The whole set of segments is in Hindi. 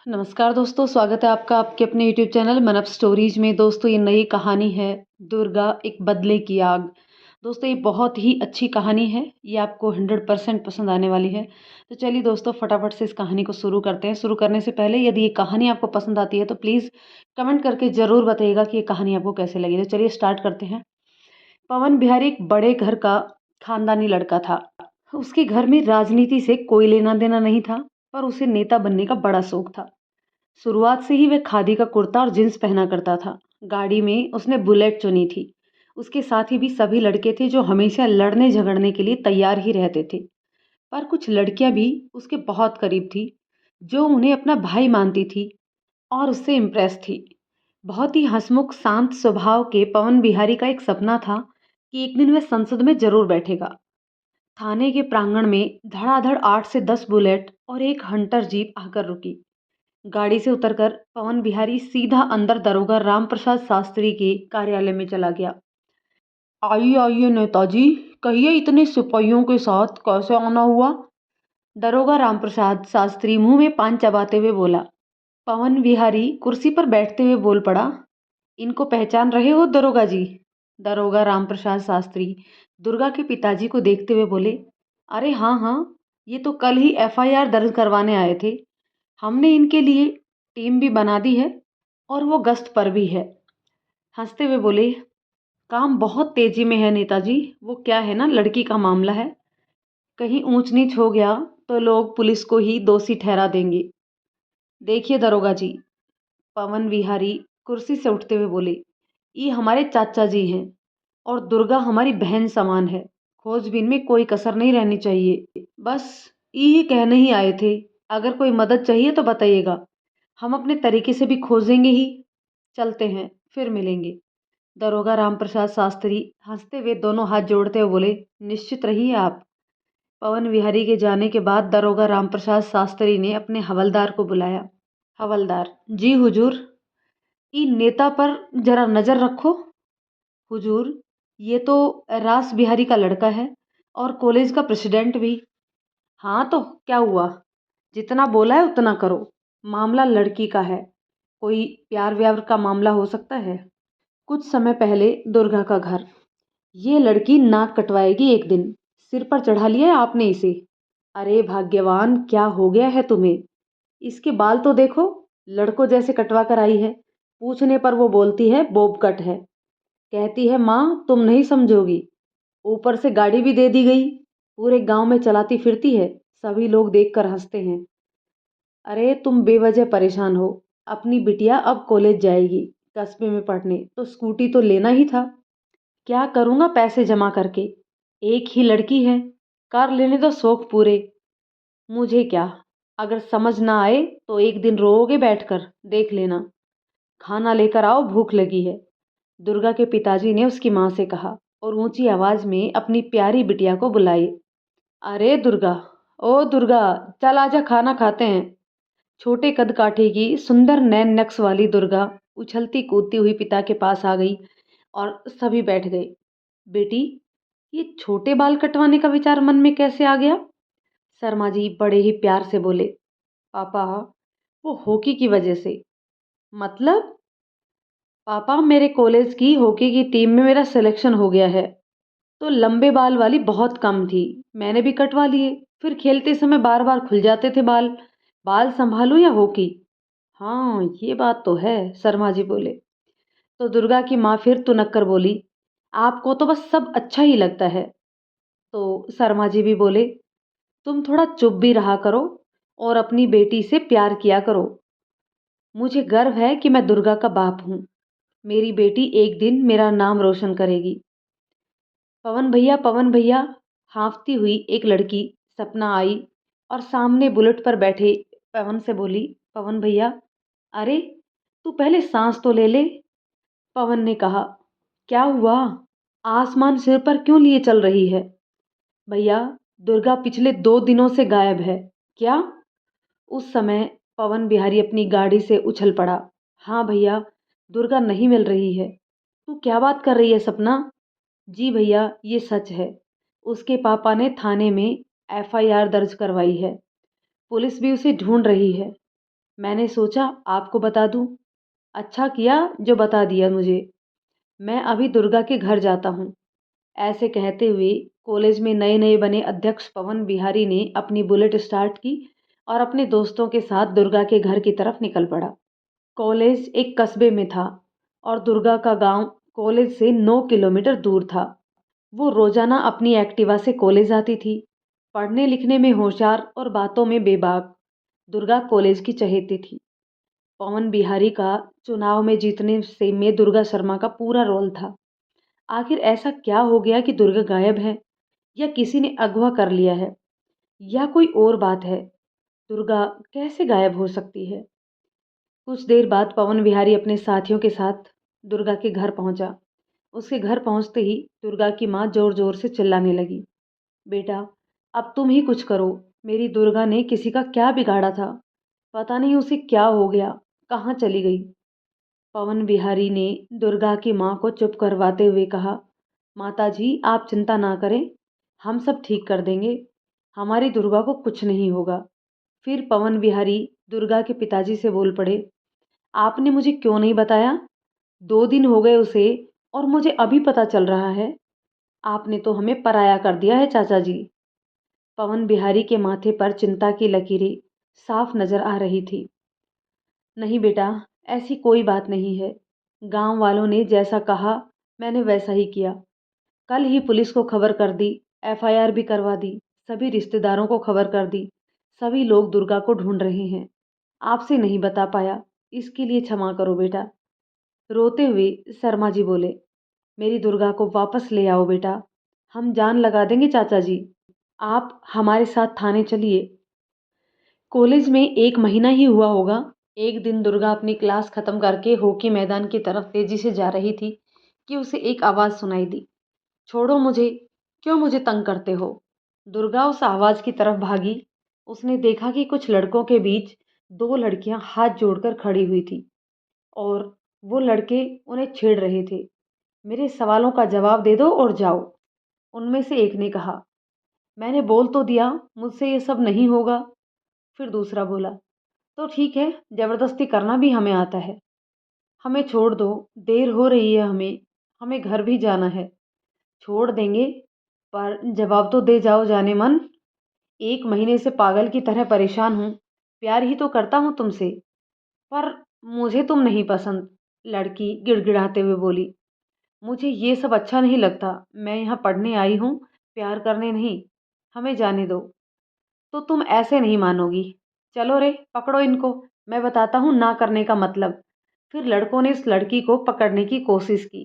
नमस्कार दोस्तों, स्वागत है आपका आपके अपने यूट्यूब चैनल मन अप स्टोरीज में। दोस्तों, ये नई कहानी है दुर्गा एक बदले की आग। दोस्तों, ये बहुत ही अच्छी कहानी है। ये आपको 100% पसंद आने वाली है। तो चलिए दोस्तों, फटाफट से इस कहानी को शुरू करते हैं। शुरू करने से पहले यदि ये कहानी आपको पसंद आती है तो प्लीज़ कमेंट करके ज़रूर बताइएगा कि ये कहानी आपको कैसे लगी। तो चलिए स्टार्ट करते हैं। पवन बिहारी एक बड़े घर का खानदानी लड़का था। उसके घर में राजनीति से कोई लेना देना नहीं था, पर उसे नेता बनने का बड़ा शौक था। शुरुआत से ही वह खादी का कुर्ता और जींस पहना करता था। गाड़ी में उसने बुलेट चुनी थी। उसके साथ ही भी सभी लड़के थे जो हमेशा लड़ने झगड़ने के लिए तैयार ही रहते थे। पर कुछ लड़कियां भी उसके बहुत करीब थी, जो उन्हें अपना भाई मानती थी और उससे इम्प्रेस थी। बहुत ही हंसमुख शांत स्वभाव के पवन बिहारी का एक सपना था कि एक दिन वह संसद में जरूर बैठेगा। थाने के प्रांगण में धड़ाधड़ 8 से 10 बुलेट और एक हंटर जीप आकर रुकी। गाड़ी से उतरकर पवन बिहारी सीधा अंदर दरोगा राम प्रसाद शास्त्री के कार्यालय में चला गया। आइए आइए नेताजी, कहिए इतने सिपाहियों के साथ कैसे आना हुआ? दरोगा राम प्रसाद शास्त्री मुंह में पान चबाते हुए बोला। पवन बिहारी कुर्सी पर बैठते हुए बोल पड़ा। इनको पहचान रहे हो दरोगा जी? दरोगा राम प्रसाद शास्त्री दुर्गा के पिताजी को देखते हुए बोले। अरे हाँ हाँ, ये तो कल ही एफआईआर दर्ज करवाने आए थे। हमने इनके लिए टीम भी बना दी है और वो गश्त पर भी है। हंसते हुए बोले, काम बहुत तेजी में है नेताजी। वो क्या है ना, लड़की का मामला है। कहीं ऊंच नीच हो गया तो लोग पुलिस को ही दोषी ठहरा देंगे। देखिए दरोगा जी, पवन विहारी कुर्सी से उठते हुए बोले, ये हमारे चाचा जी हैं और दुर्गा हमारी बहन समान है। खोजबीन में कोई कसर नहीं रहनी चाहिए। बस ये कहने ही आए थे। अगर कोई मदद चाहिए तो बताइएगा, हम अपने तरीके से भी खोजेंगे ही। चलते हैं, फिर मिलेंगे। दरोगा रामप्रसाद शास्त्री हंसते हुए दोनों हाथ जोड़ते हुए बोले, निश्चित रहिए आप। पवन विहारी के जाने के बाद दरोगा रामप्रसाद शास्त्री ने अपने हवलदार को बुलाया। हवलदार, जी हुजूर। इन नेता पर जरा नजर रखो। हुजूर, ये तो रास बिहारी का लड़का है और कॉलेज का प्रेसिडेंट भी। हाँ तो क्या हुआ, जितना बोला है उतना करो। मामला लड़की का है, कोई प्यार व्यार का मामला हो सकता है। कुछ समय पहले दुर्गा का घर। ये लड़की नाक कटवाएगी एक दिन। सिर पर चढ़ा लिया है आपने इसे। अरे भाग्यवान, क्या हो गया है तुम्हें? इसके बाल तो देखो, लड़कों जैसे कटवा कर आई है। पूछने पर वो बोलती है बोब कट है। कहती है माँ तुम नहीं समझोगी। ऊपर से गाड़ी भी दे दी गई। पूरे गांव में चलाती फिरती है। सभी लोग देखकर हंसते हैं। अरे तुम बेवजह परेशान हो। अपनी बिटिया अब कॉलेज जाएगी, कस्बे में पढ़ने, तो स्कूटी तो लेना ही था। क्या करूँगा पैसे जमा करके? एक ही लड़की है, कार लेने दो शौक पूरे। मुझे क्या, अगर समझ ना आए तो एक दिन रोओगे बैठकर, देख लेना। खाना लेकर आओ, भूख लगी है। दुर्गा के पिताजी ने उसकी माँ से कहा और ऊंची आवाज में अपनी प्यारी बिटिया को बुलाई। अरे दुर्गा, ओ दुर्गा, चल आजा खाना खाते हैं। छोटे कद काठी की सुंदर नैन नक्श वाली दुर्गा उछलती कूदती हुई पिता के पास आ गई और सभी बैठ गए। बेटी, ये छोटे बाल कटवाने का विचार मन में कैसे आ गया? शर्मा जी बड़े ही प्यार से बोले। पापा, वो हॉकी की वजह से। मतलब? पापा, मेरे कॉलेज की हॉकी की टीम में मेरा सिलेक्शन हो गया है, तो लंबे बाल वाली बहुत कम थी, मैंने भी कटवा लिए। फिर खेलते समय बार बार खुल जाते थे बाल। बाल संभालूं या हॉकी? हाँ ये बात तो है, शर्मा जी बोले। तो दुर्गा की माँ फिर तुनक कर बोली, आपको तो बस सब अच्छा ही लगता है। तो शर्मा जी भी बोले, तुम थोड़ा चुप भी रहा करो और अपनी बेटी से प्यार किया करो। मुझे गर्व है कि मैं दुर्गा का बाप हूँ। मेरी बेटी एक दिन मेरा नाम रोशन करेगी। पवन भैया, हाँफती हुई एक लड़की सपना आई और सामने बुलेट पर बैठे पवन से बोली, पवन भैया, अरे तू पहले सांस तो ले ले। पवन ने कहा, क्या हुआ? आसमान सिर पर क्यों लिए चल रही है? भैया, दुर्गा पिछले 2 दिनों से गायब है। क्या? उस समय पवन बिहारी अपनी गाड़ी से उछल पड़ा। हाँ भैया, दुर्गा नहीं मिल रही है। तू क्या बात कर रही है सपना? जी भैया, ये सच है। उसके पापा ने थाने में एफआईआर दर्ज करवाई है। पुलिस भी उसे ढूंढ रही है। मैंने सोचा आपको बता दूं। अच्छा किया जो बता दिया मुझे। मैं अभी दुर्गा के घर जाता हूँ। ऐसे कहते हुए कॉलेज में नए नए बने अध्यक्ष पवन बिहारी ने अपनी बुलेट स्टार्ट की और अपने दोस्तों के साथ दुर्गा के घर की तरफ निकल पड़ा। कॉलेज एक कस्बे में था और दुर्गा का गांव कॉलेज से 9 किलोमीटर दूर था। वो रोजाना अपनी एक्टिवा से कॉलेज आती थी। पढ़ने लिखने में होशियार और बातों में बेबाक, दुर्गा कॉलेज की चहेती थी। पवन बिहारी का चुनाव में जीतने से में दुर्गा शर्मा का पूरा रोल था। आखिर ऐसा क्या हो गया कि दुर्गा गायब है, या किसी ने अगवा कर लिया है, या कोई और बात है? दुर्गा कैसे गायब हो सकती है? कुछ देर बाद पवन बिहारी अपने साथियों के साथ दुर्गा के घर पहुंचा। उसके घर पहुंचते ही दुर्गा की माँ जोर जोर से चिल्लाने लगी, बेटा अब तुम ही कुछ करो। मेरी दुर्गा ने किसी का क्या बिगाड़ा था? पता नहीं उसे क्या हो गया, कहाँ चली गई? पवन बिहारी ने दुर्गा की माँ को चुप करवाते हुए कहा, माता जी आप चिंता ना करें, हम सब ठीक कर देंगे। हमारी दुर्गा को कुछ नहीं होगा। फिर पवन बिहारी दुर्गा के पिताजी से बोल पड़े, आपने मुझे क्यों नहीं बताया? 2 दिन हो गए उसे, और मुझे अभी पता चल रहा है। आपने तो हमें पराया कर दिया है चाचा जी। पवन बिहारी के माथे पर चिंता की लकीरें साफ नजर आ रही थी। नहीं बेटा, ऐसी कोई बात नहीं है। गांव वालों ने जैसा कहा मैंने वैसा ही किया। कल ही पुलिस को खबर कर दी, एफआईआर भी करवा दी, सभी रिश्तेदारों को खबर कर दी। सभी लोग दुर्गा को ढूंढ रहे हैं। आपसे नहीं बता पाया, इसके लिए क्षमा करो बेटा। रोते हुए शर्मा जी बोले, मेरी दुर्गा को वापस ले आओ बेटा। हम जान लगा देंगे चाचा जी। आप हमारे साथ थाने चलिए। कॉलेज में 1 महीना ही हुआ होगा। एक दिन दुर्गा अपनी क्लास खत्म करके हॉकी मैदान की तरफ तेजी से जा रही थी कि उसे एक आवाज सुनाई दी, छोड़ो मुझे, क्यों मुझे तंग करते हो? दुर्गा उस आवाज की तरफ भागी। उसने देखा कि कुछ लड़कों के बीच 2 लड़कियां हाथ जोड़कर खड़ी हुई थी और वो लड़के उन्हें छेड़ रहे थे। मेरे सवालों का जवाब दे दो और जाओ, उनमें से एक ने कहा। मैंने बोल तो दिया मुझसे ये सब नहीं होगा। फिर दूसरा बोला, तो ठीक है, जबरदस्ती करना भी हमें आता है। हमें छोड़ दो, देर हो रही है, हमें हमें घर भी जाना है। छोड़ देंगे, पर जवाब तो दे जाओ जाने मन। 1 महीने से पागल की तरह परेशान हूँ। प्यार ही तो करता हूँ तुमसे, पर मुझे तुम नहीं पसंद। लड़की गिड़गिड़ाते हुए बोली, मुझे ये सब अच्छा नहीं लगता। मैं यहाँ पढ़ने आई हूँ, प्यार करने नहीं। हमें जाने दो। तो तुम ऐसे नहीं मानोगी। चलो रे, पकड़ो इनको, मैं बताता हूँ ना करने का मतलब। फिर लड़कों ने इस लड़की को पकड़ने की कोशिश की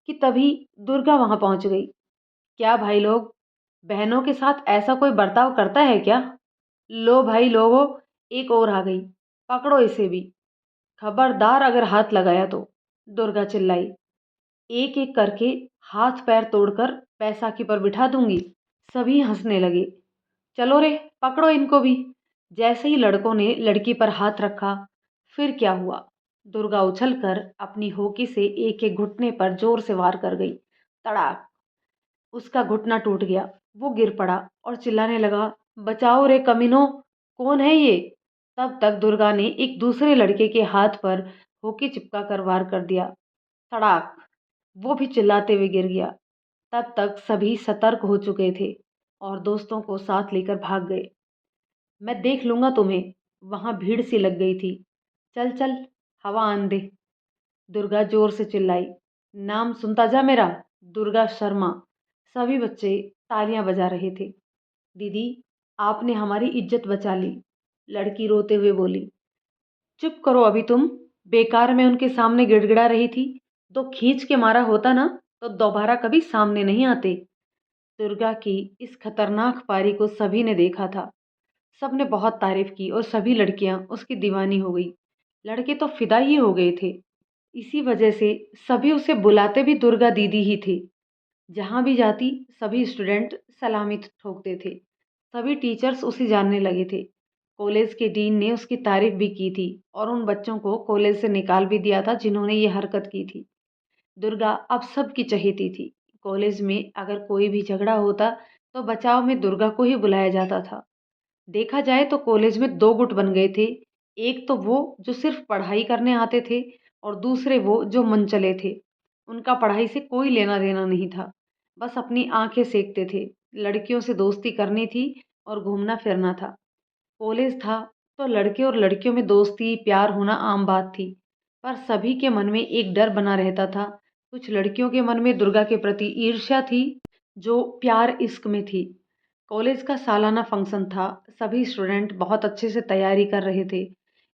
कि तभी दुर्गा वहां पहुंच गई। क्या भाई लोग, बहनों के साथ ऐसा कोई बर्ताव करता है क्या? लो भाई लोगो, एक और आ गई, पकड़ो इसे भी। खबरदार अगर हाथ लगाया तो, दुर्गा चिल्लाई। एक एक करके हाथ पैर तोड़कर बैसाखी पर बिठा दूंगी। सभी हंसने लगे। चलो रे, पकड़ो इनको भी। जैसे ही लड़कों ने लड़की पर हाथ रखा, फिर क्या हुआ? दुर्गा उछलकर अपनी होकी से एक एक घुटने पर जोर से वार कर गई। तड़ाक! उसका घुटना टूट गया। वो गिर पड़ा और चिल्लाने लगा, बचाओ रे कमीनों, कौन है ये? तब तक दुर्गा ने एक दूसरे लड़के के हाथ पर होकी चिपका कर वार कर दिया। तड़ाक! वो भी चिल्लाते हुए गिर गया। तब तक सभी सतर्क हो चुके थे और दोस्तों को साथ लेकर भाग गए। मैं देख लूंगा तुम्हें। वहां भीड़ सी लग गई थी। चल चल, हवा आन दे। दुर्गा जोर से चिल्लाई। नाम सुनता जा मेरा, दुर्गा शर्मा। सभी बच्चे तालियां बजा रहे थे। दीदी, आपने हमारी इज्जत बचा ली, लड़की रोते हुए बोली। चुप करो अभी तुम। बेकार में उनके सामने गिड़गिड़ा रही थी। तो खींच के मारा होता ना, तो दोबारा कभी सामने नहीं आते। दुर्गा की इस खतरनाक पारी को सभी ने देखा था। सबने बहुत तारीफ की और सभी लड़कियां उसकी दीवानी हो गई। लड़के तो फिदा ही हो गए थे। इसी वजह से सभी उसे बुलाते भी दुर्गा दीदी ही थे। जहां भी जाती सभी स्टूडेंट सलामी ठोकते थे। सभी टीचर्स उसे जानने लगे थे। कॉलेज के डीन ने उसकी तारीफ भी की थी और उन बच्चों को कॉलेज से निकाल भी दिया था जिन्होंने ये हरकत की थी। दुर्गा अब सबकी चहेती थी। कॉलेज में अगर कोई भी झगड़ा होता तो बचाव में दुर्गा को ही बुलाया जाता था। देखा जाए तो कॉलेज में 2 गुट बन गए थे, एक तो वो जो सिर्फ़ पढ़ाई करने आते थे और दूसरे वो जो मनचले थे। उनका पढ़ाई से कोई लेना-देना नहीं था। बस अपनी आँखें सेकते थे। लड़कियों से दोस्ती करनी थी और घूमना-फिरना था। कॉलेज था तो लड़के और लड़कियों में दोस्ती, प्यार होना आम बात थी। पर सभी के मन में एक डर बना रहता था। कुछ लड़कियों के मन में दुर्गा के प्रति ईर्ष्या थी, जो प्यार इश्क में थी। कॉलेज का सालाना फंक्शन था। सभी स्टूडेंट बहुत अच्छे से तैयारी कर रहे थे।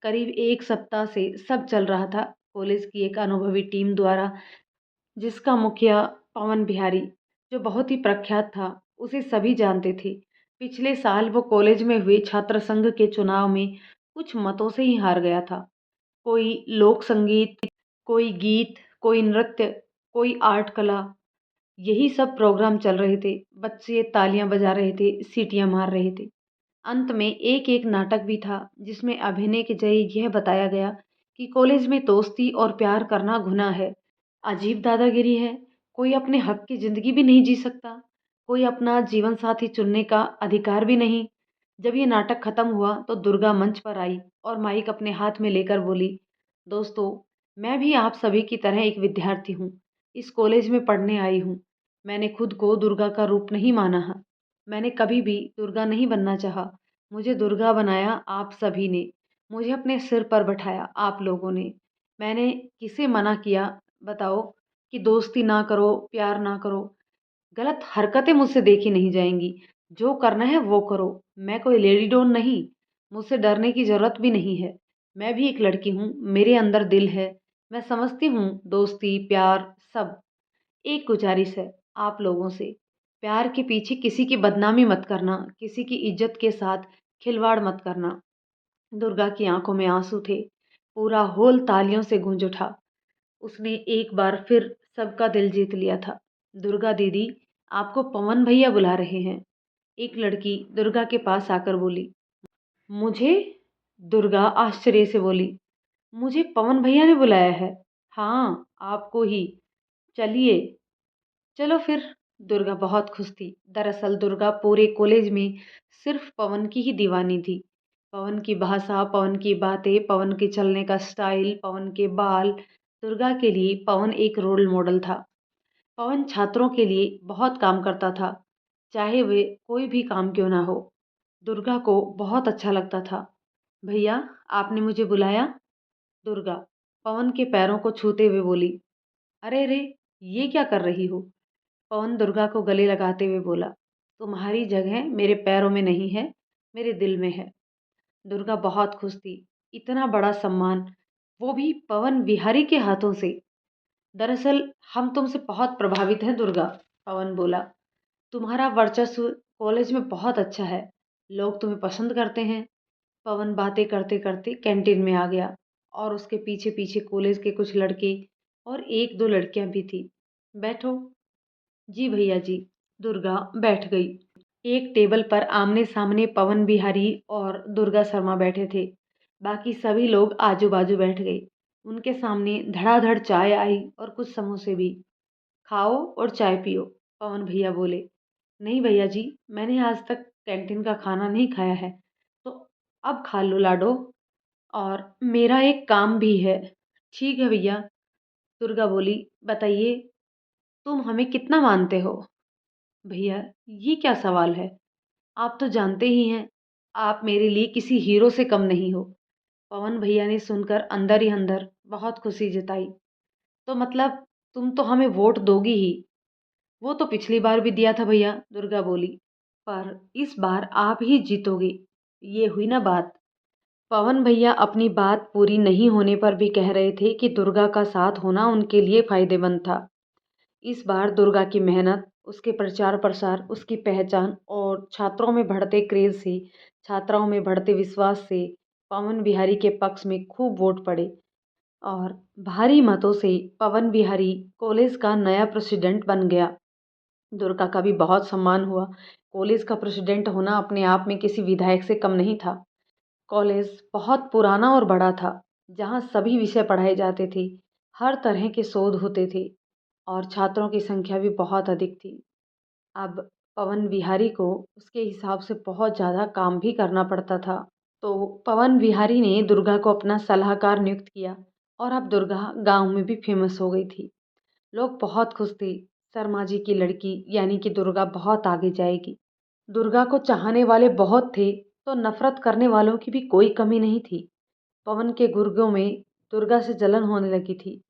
करीब 1 सप्ताह से सब चल रहा था कॉलेज की एक अनुभवी टीम द्वारा, जिसका मुखिया पवन बिहारी, जो बहुत ही प्रख्यात था, उसे सभी जानते थे। पिछले साल वो कॉलेज में हुए छात्र संघ के चुनाव में कुछ मतों से ही हार गया था। कोई लोक संगीत, कोई गीत, कोई नृत्य, कोई आर्ट कला, यही सब प्रोग्राम चल रहे थे। बच्चे तालियां बजा रहे थे, सीटियां मार रहे थे। अंत में एक-एक नाटक भी था, जिसमें अभिनय के ज़रिए यह बताया गया कि कॉलेज में दोस्ती और प्यार करना गुनाह है। अजीब दादागिरी है। कोई अपने हक की ज़िंदगी भी नहीं जी सकता। कोई अपना जीवन साथी चुनने का अधिकार भी नहीं। जब ये नाटक खत्म हुआ तो दुर्गा मंच पर आई और माइक अपने हाथ में लेकर बोली, दोस्तों, मैं भी आप सभी की तरह एक विद्यार्थी हूँ। इस कॉलेज में पढ़ने आई हूँ। मैंने खुद को दुर्गा का रूप नहीं माना है। मैंने कभी भी दुर्गा नहीं बनना चाहा। मुझे दुर्गा बनाया आप सभी ने। मुझे अपने सिर पर बैठाया आप लोगों ने। मैंने किसे मना किया बताओ कि दोस्ती ना करो, प्यार ना करो। गलत हरकतें मुझसे देखी नहीं जाएँगी। जो करना है वो करो। मैं कोई लेडी डॉन नहीं। मुझसे डरने की ज़रूरत भी नहीं है। मैं भी एक लड़की हूँ, मेरे अंदर दिल है। मैं समझती हूँ दोस्ती, प्यार सब। एक गुज़ारिश है आप लोगों से, प्यार के पीछे किसी की बदनामी मत करना, किसी की इज़्ज़त के साथ खिलवाड़ मत करना। दुर्गा की आँखों में आँसू थे। पूरा हॉल तालियों से गूँज उठा। उसने एक बार फिर सबका दिल जीत लिया था। दुर्गा दीदी, आपको पवन भैया बुला रहे हैं। एक लड़की दुर्गा के पास आकर बोली। मुझे? दुर्गा आश्चर्य से बोली। मुझे पवन भैया ने बुलाया है। हाँ, आपको ही। चलिए। चलो फिर। दुर्गा बहुत खुश थी। दरअसल दुर्गा पूरे कॉलेज में सिर्फ पवन की ही दीवानी थी। पवन की भाषा, पवन की बातें, पवन के चलने का स्टाइल, पवन के बाल। दुर्गा के लिए पवन एक रोल मॉडल था। पवन छात्रों के लिए बहुत काम करता था, चाहे वे कोई भी काम क्यों ना हो। दुर्गा को बहुत अच्छा लगता था। भैया, आपने मुझे बुलाया? दुर्गा पवन के पैरों को छूते हुए बोली। अरे रे, ये क्या कर रही हो? पवन दुर्गा को गले लगाते हुए बोला, तुम्हारी जगह मेरे पैरों में नहीं है, मेरे दिल में है। दुर्गा बहुत खुश थी। इतना बड़ा सम्मान, वो भी पवन बिहारी के हाथों से। दरअसल हम तुमसे बहुत प्रभावित हैं दुर्गा, पवन बोला। तुम्हारा वर्चस्व कॉलेज में बहुत अच्छा है। लोग तुम्हें पसंद करते हैं। पवन बातें करते करते कैंटीन में आ गया और उसके पीछे पीछे कॉलेज के कुछ लड़के और एक दो लड़कियां भी थी। बैठो। जी भैया जी। दुर्गा बैठ गई। एक टेबल पर आमने सामने पवन बिहारी और दुर्गा शर्मा बैठे थे। बाकी सभी लोग आजू बाजू बैठ गए। उनके सामने धड़ाधड़ चाय आई और कुछ समोसे भी। खाओ और चाय पियो। पवन भैया बोले। नहीं भैया जी, मैंने आज तक कैंटीन का खाना नहीं खाया है, तो अब खा लो लाडो। और मेरा एक काम भी है। ठीक है भैया। दुर्गा बोली। बताइए, तुम हमें कितना मानते हो? भैया, ये क्या सवाल है? आप तो जानते ही हैं, आप मेरे लिए किसी हीरो से कम नहीं हो। पवन भैया ने सुनकर अंदर ही अंदर बहुत खुशी जताई। तो मतलब तुम तो हमें वोट दोगी ही। वो तो पिछली बार भी दिया था भैया, दुर्गा बोली। पर इस बार आप ही जीतोगे। ये हुई ना बात। पवन भैया अपनी बात पूरी नहीं होने पर भी कह रहे थे कि दुर्गा का साथ होना उनके लिए फायदेमंद था। इस बार दुर्गा की मेहनत, उसके प्रचार प्रसार, उसकी पहचान और छात्रों में बढ़ते क्रेज से, छात्राओं में बढ़ते विश्वास से पवन बिहारी के पक्ष में खूब वोट पड़े और भारी मतों से पवन बिहारी कॉलेज का नया प्रेसिडेंट बन गया। दुर्गा का भी बहुत सम्मान हुआ। कॉलेज का प्रेसिडेंट होना अपने आप में किसी विधायक से कम नहीं था। कॉलेज बहुत पुराना और बड़ा था, जहाँ सभी विषय पढ़ाए जाते थे, हर तरह के शोध होते थे और छात्रों की संख्या भी बहुत अधिक थी। अब पवन बिहारी को उसके हिसाब से बहुत ज़्यादा काम भी करना पड़ता था। तो पवन विहारी ने दुर्गा को अपना सलाहकार नियुक्त किया और अब दुर्गा गांव में भी फेमस हो गई थी। लोग बहुत खुश थे। शर्मा जी की लड़की यानी कि दुर्गा बहुत आगे जाएगी। दुर्गा को चाहने वाले बहुत थे, तो नफरत करने वालों की भी कोई कमी नहीं थी। पवन के गुर्गों में दुर्गा से जलन होने लगी थी।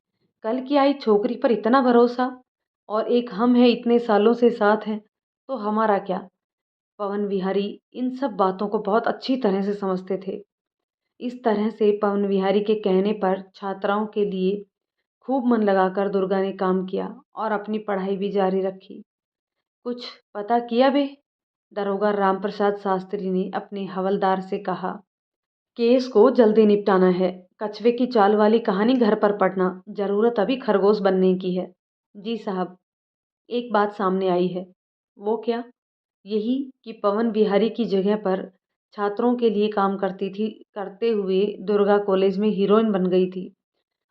कल की आई छोकरी पर इतना भरोसा, और एक हम है इतने सालों से साथ हैं, तो हमारा क्या। पवन विहारी इन सब बातों को बहुत अच्छी तरह से समझते थे। इस तरह से पवन विहारी के कहने पर छात्राओं के लिए खूब मन लगाकर दुर्गा ने काम किया और अपनी पढ़ाई भी जारी रखी। कुछ पता किया बे? दरोगा रामप्रसाद शास्त्री ने अपने हवलदार से कहा। केस को जल्दी निपटाना है। कछुए की चाल वाली कहानी घर पर पढ़ना, जरूरत अभी खरगोश बनने की है। जी साहब, एक बात सामने आई है। वो क्या? यही कि पवन बिहारी की जगह पर छात्रों के लिए काम करते हुए दुर्गा कॉलेज में हीरोइन बन गई थी।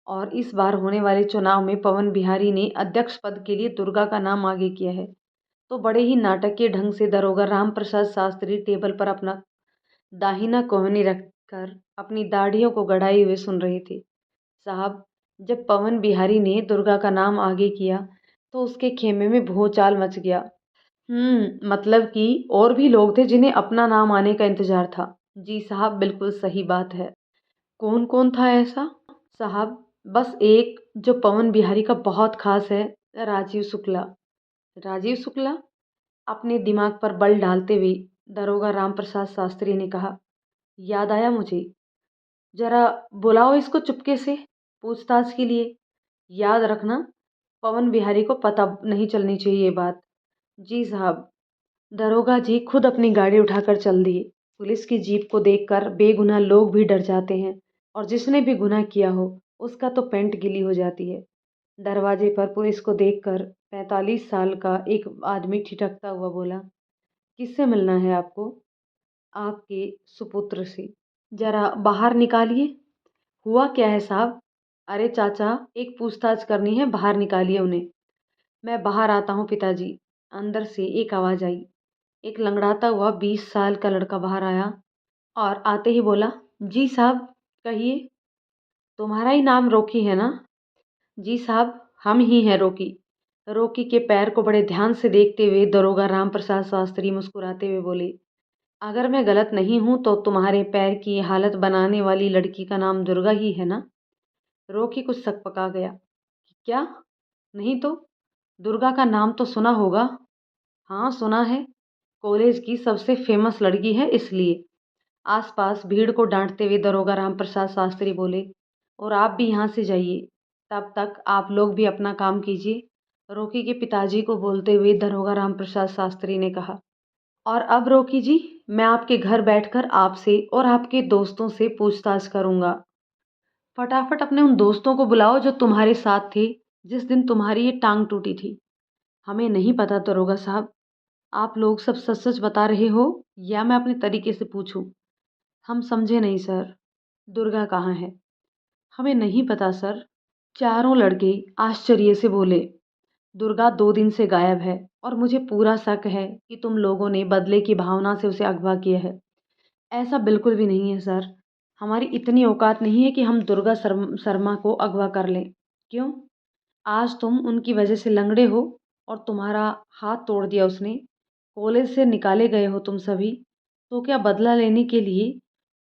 और इस बार होने वाले चुनाव में पवन बिहारी ने अध्यक्ष पद के लिए दुर्गा का नाम आगे किया है। तो बड़े ही नाटकीय ढंग से दरोगा राम प्रसाद शास्त्री टेबल पर अपना दाहिना कोहनी रखकर अपनी दाढ़ियों को गड़ाए हुए सुन रहे थे। साहब, जब पवन बिहारी ने दुर्गा का नाम आगे किया तो उसके खेमे में भूचाल मच गया। मतलब कि और भी लोग थे जिन्हें अपना नाम आने का इंतजार था। जी साहब, बिल्कुल सही बात है। कौन कौन था ऐसा? साहब, बस एक जो पवन बिहारी का बहुत खास है, राजीव शुक्ला। राजीव शुक्ला? अपने दिमाग पर बल डालते हुए दरोगा रामप्रसाद शास्त्री ने कहा। याद आया मुझे। जरा बुलाओ इसको चुपके से, पूछताछ के लिए। याद रखना, पवन बिहारी को पता नहीं चलनी चाहिए ये बात। जी साहब। दरोगा जी खुद अपनी गाड़ी उठाकर चल दिए। पुलिस की जीप को देखकर बेगुनाह लोग भी डर जाते हैं, और जिसने भी गुनाह किया हो उसका तो पेंट गीली हो जाती है। दरवाजे पर पुलिस को देखकर 45 साल का एक आदमी ठिठकता हुआ बोला। किससे मिलना है आपको? आपके सुपुत्र से। जरा बाहर निकालिए। हुआ क्या है साहब? अरे चाचा, एक पूछताछ करनी है, बाहर निकालिए उन्हें। मैं बाहर आता हूँ पिताजी। अंदर से एक आवाज आई। एक लंगड़ाता हुआ 20 साल का लड़का बाहर आया और आते ही बोला। जी साहब, कहिए। तुम्हारा ही नाम रोकी है ना? जी साहब, हम ही हैं रोकी। रोकी के पैर को बड़े ध्यान से देखते हुए दरोगा राम प्रसाद शास्त्री मुस्कुराते हुए बोले। अगर मैं गलत नहीं हूं तो तुम्हारे पैर की हालत बनाने वाली लड़की का नाम दुर्गा ही है ना? रोकी कुछ सकपका गया। क्या? नहीं तो? दुर्गा का नाम तो सुना होगा। हाँ, सुना है। कॉलेज की सबसे फेमस लड़की है इसलिए। आसपास भीड़ को डांटते हुए दरोगा रामप्रसाद शास्त्री बोले। और आप भी यहाँ से जाइए। तब तक आप लोग भी अपना काम कीजिए। रोकी के पिताजी को बोलते हुए दरोगा रामप्रसाद शास्त्री ने कहा। और अब रोकी जी, मैं आपके घर बैठकर आपसे और आपके दोस्तों से पूछताछ करूंगा। फटाफट अपने उन दोस्तों को बुलाओ जो तुम्हारे साथ थे जिस दिन तुम्हारी ये टांग टूटी थी। हमें नहीं पता दरोगा साहब, आप लोग सब सच सच बता रहे हो या मैं अपने तरीके से पूछूं? हम समझे नहीं सर। दुर्गा कहाँ है? हमें नहीं पता सर। चारों लड़के आश्चर्य से बोले। दुर्गा 2 दिन से गायब है और मुझे पूरा शक है कि तुम लोगों ने बदले की भावना से उसे अगवा किया है। ऐसा बिल्कुल भी नहीं है सर। हमारी इतनी औकात नहीं है कि हम दुर्गा शर्मा को अगवा कर लें। क्यों? आज तुम उनकी वजह से लंगड़े हो और तुम्हारा हाथ तोड़ दिया उसने। कॉलेज से निकाले गए हो तुम सभी, तो क्या बदला लेने के लिए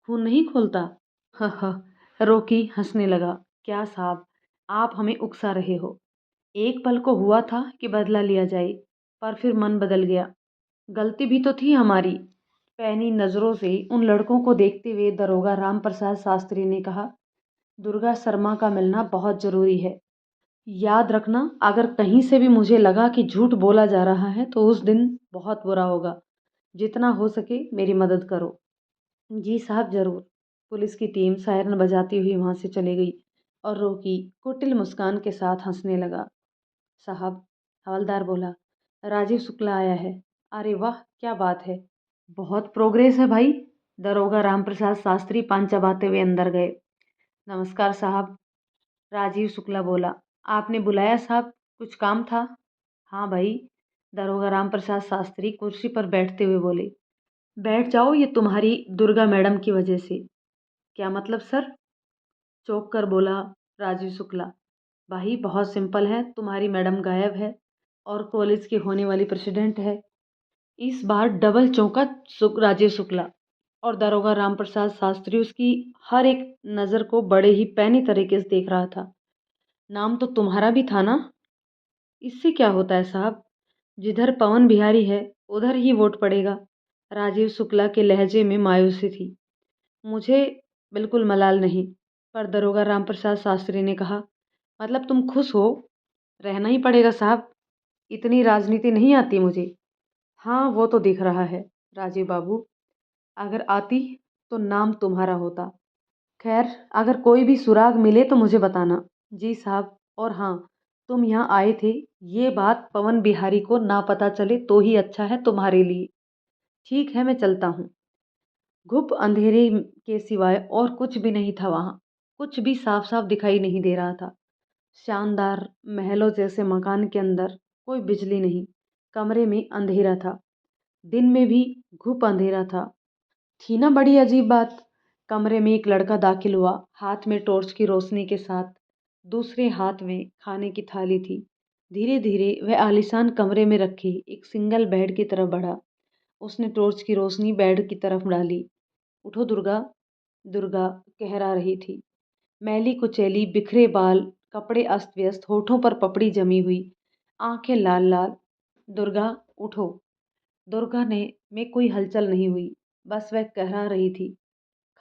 खून नहीं खोलता? रोकी हंसने लगा। क्या साहब, आप हमें उकसा रहे हो। एक पल को हुआ था कि बदला लिया जाए, पर फिर मन बदल गया। गलती भी तो थी हमारी। पैनी नजरों से उन लड़कों को देखते हुए दरोगा रामप्रसाद शास्त्री ने कहा। दुर्गा शर्मा का मिलना बहुत जरूरी है। याद रखना, अगर कहीं से भी मुझे लगा कि झूठ बोला जा रहा है तो उस दिन बहुत बुरा होगा। जितना हो सके मेरी मदद करो। जी साहब, जरूर। पुलिस की टीम सायरन बजाती हुई वहां से चली गई और रोकी कुटिल मुस्कान के साथ हंसने लगा। साहब, हवलदार बोला, राजीव शुक्ला आया है। अरे वाह, क्या बात है। बहुत प्रोग्रेस है भाई। दरोगा रामप्रसाद शास्त्री पान चबाते हुए अंदर गए। नमस्कार साहब। राजीव शुक्ला बोला। आपने बुलाया साहब, कुछ काम था? हाँ भाई। दरोगा रामप्रसाद शास्त्री कुर्सी पर बैठते हुए बोले। बैठ जाओ, ये तुम्हारी दुर्गा मैडम की वजह से। क्या मतलब सर? चौंक कर बोला राजीव शुक्ला। भाई बहुत सिंपल है, तुम्हारी मैडम गायब है और कॉलेज की होने वाली प्रेसिडेंट है। इस बार डबल चौंका राजीव शुक्ला। और दारोगा रामप्रसाद शास्त्री उसकी हर एक नज़र को बड़े ही पैनी तरीके से देख रहा था। नाम तो तुम्हारा भी था ना? इससे क्या होता है साहब? जिधर पवन बिहारी है उधर ही वोट पड़ेगा। राजीव शुक्ला के लहजे में मायूसी थी। मुझे बिल्कुल मलाल नहीं। पर दरोगा रामप्रसाद शास्त्री ने कहा, मतलब तुम खुश हो? रहना ही पड़ेगा साहब, इतनी राजनीति नहीं आती मुझे। हाँ वो तो दिख रहा है राजीव बाबू, अगर आती तो नाम तुम्हारा होता। खैर, अगर कोई भी सुराग मिले तो मुझे बताना। जी साहब। और हाँ, तुम यहाँ आए थे, ये बात पवन बिहारी को ना पता चले तो ही अच्छा है तुम्हारे लिए। ठीक है, मैं चलता हूँ। घुप अंधेरे के सिवाय और कुछ भी नहीं था वहाँ। कुछ भी साफ साफ दिखाई नहीं दे रहा था। शानदार महलों जैसे मकान के अंदर कोई बिजली नहीं। कमरे में अंधेरा था। दिन में भी घुप अंधेरा था। थी ना बड़ी अजीब बात। कमरे में एक लड़का दाखिल हुआ, हाथ में टॉर्च की रोशनी के साथ। दूसरे हाथ में खाने की थाली थी। धीरे धीरे वह आलीशान कमरे में रखे एक सिंगल बेड की तरफ बढ़ा। उसने टॉर्च की रोशनी बेड की तरफ डाली। उठो दुर्गा। दुर्गा कहरा रही थी। मैली कुचैली, बिखरे बाल, कपड़े अस्त व्यस्त, होठों पर पपड़ी जमी हुई, आंखें लाल लाल। दुर्गा उठो। दुर्गा ने में कोई हलचल नहीं हुई, बस वह कहरा रही थी।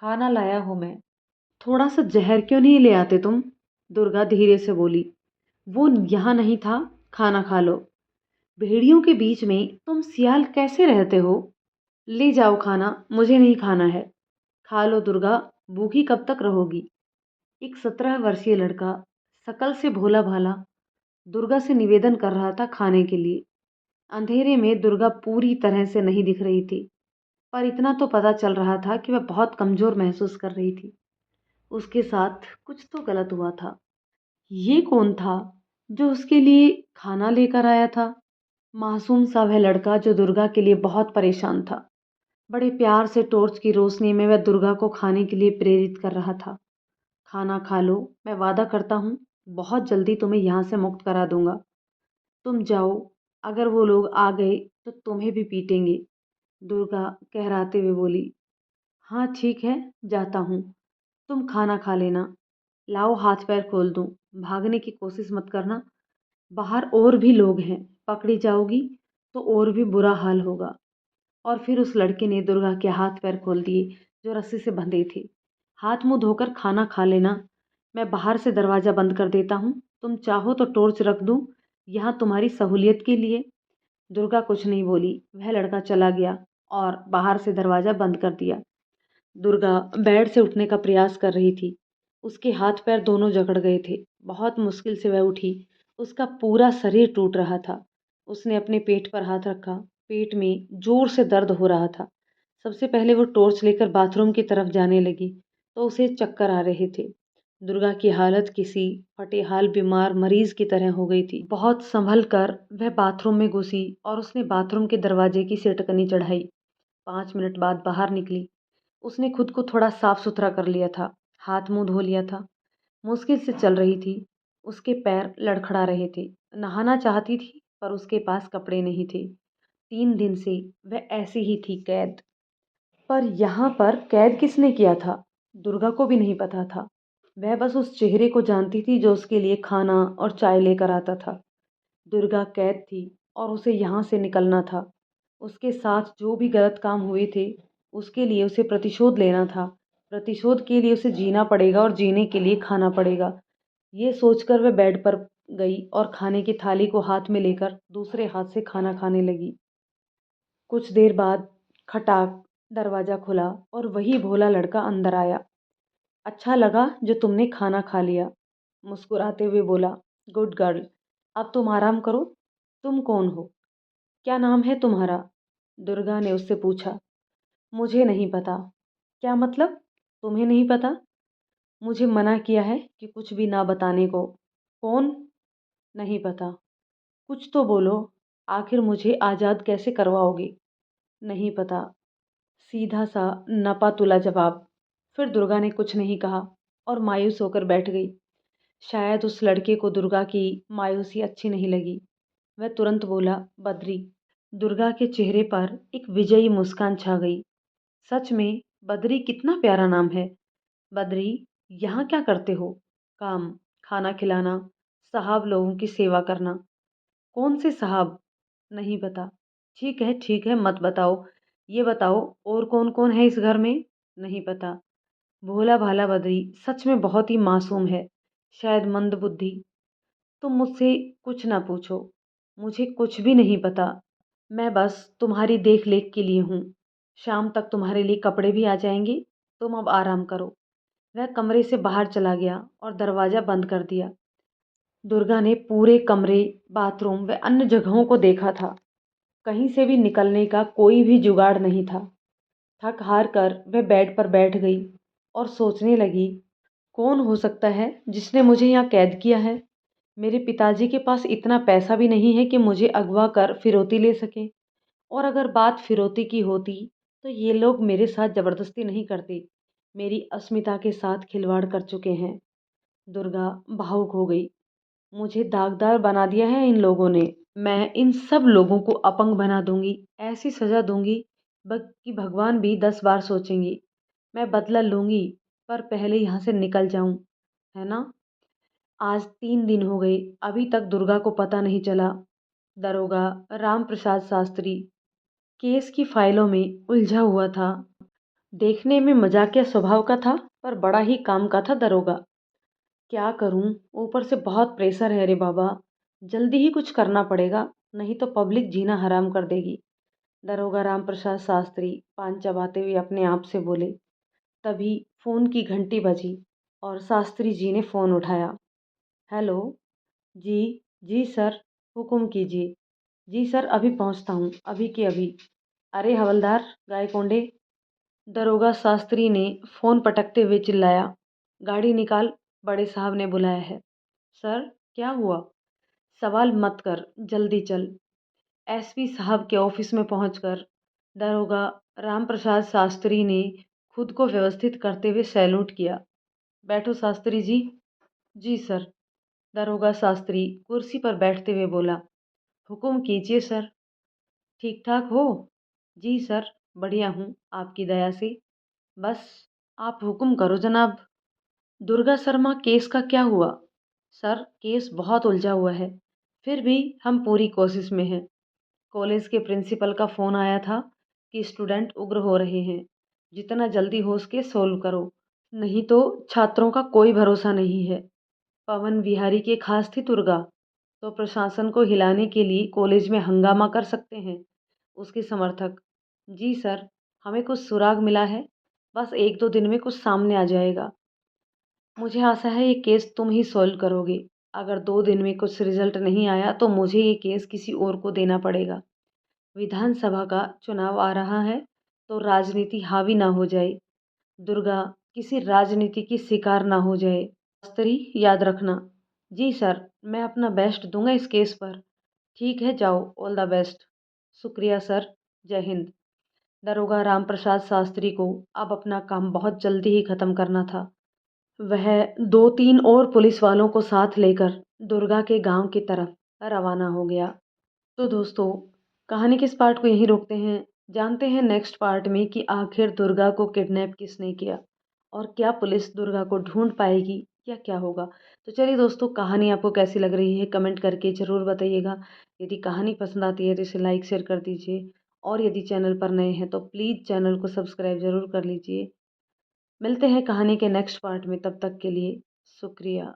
खाना लाया हूं मैं। थोड़ा सा जहर क्यों नहीं ले आते तुम? दुर्गा धीरे से बोली। वो यहाँ नहीं था, खाना खा लो। भेड़ियों के बीच में तुम सियाल कैसे रहते हो? ले जाओ खाना, मुझे नहीं खाना है। खा लो दुर्गा, भूखी कब तक रहोगी? एक 17 वर्षीय लड़का, शकल से भोला भाला, दुर्गा से निवेदन कर रहा था खाने के लिए। अंधेरे में दुर्गा पूरी तरह से नहीं दिख रही थी, पर इतना तो पता चल रहा था कि वह बहुत कमजोर महसूस कर रही थी। उसके साथ कुछ तो गलत हुआ था। ये कौन था जो उसके लिए खाना लेकर आया था? मासूम सा वह लड़का जो दुर्गा के लिए बहुत परेशान था। बड़े प्यार से टॉर्च की रोशनी में वह दुर्गा को खाने के लिए प्रेरित कर रहा था। खाना खा लो, मैं वादा करता हूँ बहुत जल्दी तुम्हें यहाँ से मुक्त करा दूंगा। तुम जाओ, अगर वो लोग आ गए तो तुम्हें भी पीटेंगे। दुर्गा कहराते हुए बोली। हाँ ठीक है, जाता हूँ। तुम खाना खा लेना। लाओ हाथ पैर खोल दूँ। भागने की कोशिश मत करना। बाहर और भी लोग हैं, पकड़ी जाओगी तो और भी बुरा हाल होगा। और फिर उस लड़के ने दुर्गा के हाथ पैर खोल दिए जो रस्सी से बंधे थे। हाथ मुंह धोकर खाना खा लेना। मैं बाहर से दरवाज़ा बंद कर देता हूँ। तुम चाहो तो टॉर्च रख दूँ यहाँ तुम्हारी सहूलियत के लिए। दुर्गा कुछ नहीं बोली। वह लड़का चला गया और बाहर से दरवाज़ा बंद कर दिया। दुर्गा बेड से उठने का प्रयास कर रही थी। उसके हाथ पैर दोनों जकड़ गए थे। बहुत मुश्किल से वह उठी। उसका पूरा शरीर टूट रहा था। उसने अपने पेट पर हाथ रखा। पेट में जोर से दर्द हो रहा था। सबसे पहले वो टॉर्च लेकर बाथरूम की तरफ जाने लगी तो उसे चक्कर आ रहे थे। दुर्गा की हालत किसी फटेहाल बीमार मरीज की तरह हो गई थी। बहुत संभल कर वह बाथरूम में घुसी और उसने बाथरूम के दरवाजे की सिटकनी चढ़ाई। 5 मिनट बाद बाहर निकली। उसने खुद को थोड़ा साफ सुथरा कर लिया था। हाथ मुंह धो लिया था। मुश्किल से चल रही थी। उसके पैर लड़खड़ा रहे थे। नहाना चाहती थी पर उसके पास कपड़े नहीं थे। 3 दिन से वह ऐसी ही थी, कैद। पर यहाँ पर कैद किसने किया था? दुर्गा को भी नहीं पता था। वह बस उस चेहरे को जानती थी जो उसके लिए खाना और चाय लेकर आता था। दुर्गा कैद थी और उसे यहाँ से निकलना था। उसके साथ जो भी गलत काम हुए थे उसके लिए उसे प्रतिशोध लेना था। प्रतिशोध के लिए उसे जीना पड़ेगा और जीने के लिए खाना पड़ेगा। ये सोचकर वह बेड पर गई और खाने की थाली को हाथ में लेकर दूसरे हाथ से खाना खाने लगी। कुछ देर बाद खटाक दरवाज़ा खुला और वही भोला लड़का अंदर आया। अच्छा लगा जो तुमने खाना खा लिया, मुस्कुराते हुए बोला। गुड गर्ल, अब तुम आराम करो। तुम कौन हो? क्या नाम है तुम्हारा? दुर्गा ने उससे पूछा। मुझे नहीं पता। क्या मतलब? तुम्हें नहीं पता? मुझे मना किया है कि कुछ भी ना बताने को। कौन? नहीं पता। कुछ तो बोलो। आखिर मुझे आज़ाद कैसे करवाओगे? नहीं पता। सीधा सा नपा तुला जवाब। फिर दुर्गा ने कुछ नहीं कहा और मायूस होकर बैठ गई। शायद उस लड़के को दुर्गा की मायूसी अच्छी नहीं लगी। वह तुरंत बोला, बद्री। दुर्गा के चेहरे पर एक विजयी मुस्कान छा गई। सच में बद्री कितना प्यारा नाम है। बद्री, यहाँ क्या करते हो? काम, खाना खिलाना, साहब लोगों की सेवा करना। कौन से साहब? नहीं पता। ठीक है, मत बताओ। ये बताओ, और कौन कौन है इस घर में? नहीं पता। भोला भाला बद्री सच में बहुत ही मासूम है, शायद मंदबुद्धि। तुम मुझसे कुछ ना पूछो, मुझे कुछ भी नहीं पता। मैं बस तुम्हारी देख रेख के लिए हूँ। शाम तक तुम्हारे लिए कपड़े भी आ जाएंगे। तुम अब आराम करो। वह कमरे से बाहर चला गया और दरवाज़ा बंद कर दिया। दुर्गा ने पूरे कमरे, बाथरूम व अन्य जगहों को देखा था। कहीं से भी निकलने का कोई भी जुगाड़ नहीं था। थक हार कर वह बेड पर बैठ गई और सोचने लगी, कौन हो सकता है जिसने मुझे यहाँ कैद किया है? मेरे पिताजी के पास इतना पैसा भी नहीं है कि मुझे अगवा कर फिरौती ले सके। और अगर बात फिरौती की होती तो ये लोग मेरे साथ ज़बरदस्ती नहीं करते। मेरी अस्मिता के साथ खिलवाड़ कर चुके हैं। दुर्गा भावुक हो गई। मुझे दागदार बना दिया है इन लोगों ने। मैं इन सब लोगों को अपंग बना दूंगी, ऐसी सजा दूंगी कि भगवान भी 10 बार सोचेंगी। मैं बदला लूंगी, पर पहले यहाँ से निकल जाऊं, है ना? आज 3 दिन हो गए, अभी तक दुर्गा को पता नहीं चला। दरोगा राम प्रसाद शास्त्री केस की फाइलों में उलझा हुआ था। देखने में मजाकिया स्वभाव का था, पर बड़ा ही काम का था दरोगा। क्या करूं, ऊपर से बहुत प्रेशर है रे बाबा। जल्दी ही कुछ करना पड़ेगा, नहीं तो पब्लिक जीना हराम कर देगी। दरोगा राम प्रसाद शास्त्री पान चबाते हुए अपने आप से बोले। तभी फोन की घंटी बजी और शास्त्री जी ने फोन उठाया। हेलो। जी। जी सर, हुक्म कीजिए। जी सर, अभी पहुंचता हूँ, अभी के अभी। अरे हवलदार गायकोंडे, दरोगा शास्त्री ने फोन पटकते हुए चिल्लाया। गाड़ी निकाल, बड़े साहब ने बुलाया है। सर, क्या हुआ? सवाल मत कर, जल्दी चल। एसपी साहब के ऑफिस में पहुंचकर दरोगा राम प्रसाद शास्त्री ने खुद को व्यवस्थित करते हुए सैल्यूट किया। बैठो शास्त्री जी। जी सर। दरोगा शास्त्री कुर्सी पर बैठते हुए बोला। हुक्म कीजिए सर। ठीक ठाक हो? जी सर, बढ़िया हूँ, आपकी दया से। बस, आप हुक्म करो जनाब। दुर्गा शर्मा केस का क्या हुआ? सर, केस बहुत उलझा हुआ है, फिर भी हम पूरी कोशिश में हैं। कॉलेज के प्रिंसिपल का फ़ोन आया था कि स्टूडेंट उग्र हो रहे हैं। जितना जल्दी हो सके सोल्व करो, नहीं तो छात्रों का कोई भरोसा नहीं है। पवन विहारी के खास थी दुर्गा, तो प्रशासन को हिलाने के लिए कॉलेज में हंगामा कर सकते हैं। उसके समर्थक। जी सर, हमें कुछ सुराग मिला है, बस 1-2 दिन में कुछ सामने आ जाएगा। मुझे आशा है ये केस तुम ही सॉल्व करोगे। अगर 2 दिन में कुछ रिजल्ट नहीं आया तो मुझे ये केस किसी और को देना पड़ेगा। विधानसभा का चुनाव आ रहा है, तो राजनीति हावी ना हो जाए। दुर्गा किसी राजनीति की शिकार ना हो जाए। शास्त्री, याद रखना। जी सर, मैं अपना बेस्ट दूंगा इस केस पर। ठीक है, जाओ, ऑल द बेस्ट। शुक्रिया सर। जय हिंद। दरोगा राम प्रसाद शास्त्री को अब अपना काम बहुत जल्दी ही खत्म करना था। वह 2-3 और पुलिस वालों को साथ लेकर दुर्गा के गांव की तरफ रवाना हो गया। तो दोस्तों, कहानी के इस पार्ट को यहीं रोकते हैं। जानते हैं नेक्स्ट पार्ट में कि आखिर दुर्गा को किडनैप किसने किया और क्या पुलिस दुर्गा को ढूंढ पाएगी या क्या होगा। तो चलिए दोस्तों, कहानी आपको कैसी लग रही है कमेंट करके ज़रूर बताइएगा। यदि कहानी पसंद आती है तो इसे लाइक शेयर कर दीजिए, और यदि चैनल पर नए हैं तो प्लीज़ चैनल को सब्सक्राइब ज़रूर कर लीजिए। मिलते हैं कहानी के नेक्स्ट पार्ट में, तब तक के लिए शुक्रिया।